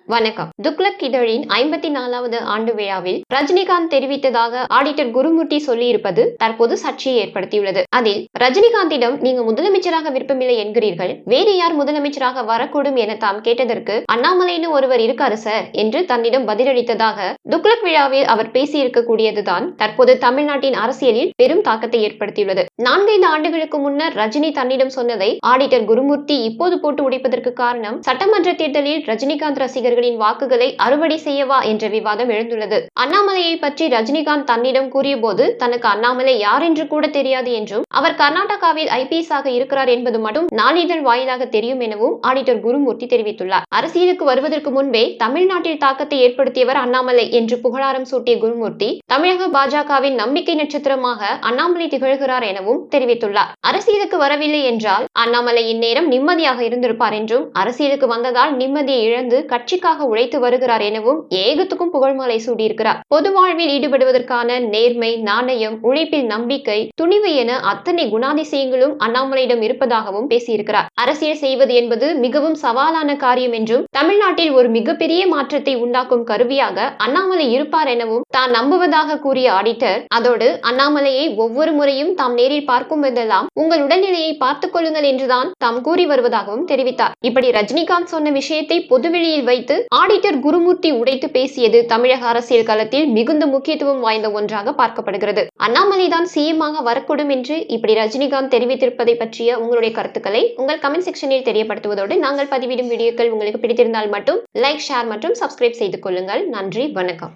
வணக்கம். துக்ளக் இதழின் 54வது ஆண்டு விழாவில் ரஜினிகாந்த் தெரிவித்ததாக ஆடிட்டர் குருமூர்த்தி சொல்லியிருப்பது தற்போது சர்ச்சையை ஏற்படுத்தியுள்ளது. அதில் ரஜினிகாந்திடம் நீங்க முதலமைச்சராக விருப்பமில்லை என்கிறீர்கள், வேறு யார் முதலமைச்சராக வரக்கூடும் என தாம் கேட்டதற்கு அண்ணாமலைன்னு ஒருவர் இருக்காரு சார் என்று தன்னிடம் பதிலளித்ததாக துக்ளக் விழாவில் அவர் பேசியிருக்கக்கூடியதுதான் தற்போது தமிழ்நாட்டின் அரசியலில் பெரும் தாக்கத்தை ஏற்படுத்தியுள்ளது. 4-5 ஆண்டுகளுக்கு முன்னர் ரஜினி தன்னிடம் சொன்னதை ஆடிட்டர் குருமூர்த்தி இப்போது போட்டு உடைப்பதற்கு காரணம் சட்டமன்ற தேர்தலில் ரஜினிகாந்த் ரசிகர்கள் வாக்குகளை அறுவடை செய்யவா என்ற விவாதம் எழுந்துள்ளது. அண்ணாமலையை பற்றி ரஜினிகாந்த் தன்னிடம் கூறிய போது தனக்கு அண்ணாமலை யார் என்று கூட தெரியாது என்றும் அவர் கர்நாடகாவில் IPS ஆக இருக்கிறார் என்பது மட்டும் நாளிதழ் வாயிலாக தெரியும் எனவும் ஆடிட்டர் குருமூர்த்தி தெரிவித்துள்ளார். அரசியலுக்கு வருவதற்கு முன்பே தமிழ்நாட்டில் தாக்கத்தை ஏற்படுத்தியவர் அண்ணாமலை என்று புகழாரம் சூட்டிய குருமூர்த்தி தமிழக பாஜகவின் நம்பிக்கை நட்சத்திரமாக அண்ணாமலை திகழ்கிறார் எனவும் தெரிவித்துள்ளார். அரசியலுக்கு வரவில்லை என்றால் அண்ணாமலை இந்நேரம் நிம்மதியாக இருந்திருப்பார் என்றும் அரசியலுக்கு வந்ததால் நிம்மதியை இழந்து கட்சிக்காக உழைத்து வருகிறார் எனவும் ஏகத்துக்கும் புகழ்மாலை சூடியிருக்கிறார். பொது வாழ்வில் ஈடுபடுவதற்கான நேர்மை, நாணயம், உழைப்பில் நம்பிக்கை, துணிவு என அத்தனை குணாதிசயங்களும் அண்ணாமலையிடம் இருப்பதாகவும் பேசியிருக்கிறார். அரசியல் செய்வது என்பது மிகவும் சவாலான காரியம் என்றும் தமிழ்நாட்டில் ஒரு மிகப்பெரிய மாற்றத்தை உண்டாக்கும் கருவியாக அண்ணாமலை இருப்பார் எனவும் தான் நம்புவதாக கூறிய ஆடிட்டர், அதோடு அண்ணாமலையை ஒவ்வொரு முறையும் தாம் நேரில் பார்க்கும் போதெல்லாம் உங்கள் உடல்நிலையை பார்த்துக் கொள்ளுங்கள் என்றுதான் தாம் கூறி வருவதாகவும் தெரிவித்தார். இப்படி ரஜினிகாந்த் சொன்ன விஷயத்தை பொதுவெளியில் வைத்து ஆடிட்டர் குருமூர்த்தி உடைத்து பேசியது தமிழக அரசியல் களத்தில் மிகுந்த முக்கியத்துவம் வாய்ந்த ஒன்றாக பார்க்கப்படுகிறது. அண்ணாமலை தான் CM ஆக வரக்கூடும் என்று இப்படி ரஜினிகாந்த் தெரிவித்திருப்பதை பற்றிய உங்களுடைய கருத்துக்களை உங்கள் கமெண்ட் செக்ஷனில் தெரியப்படுத்துவதோடு நாங்கள் பதிவிடும் வீடியோக்கள் உங்களுக்கு பிடித்திருந்தால் மட்டும் லைக், ஷேர் மற்றும் சப்ஸ்கிரைப் செய்து கொள்ளுங்கள். நன்றி, வணக்கம்.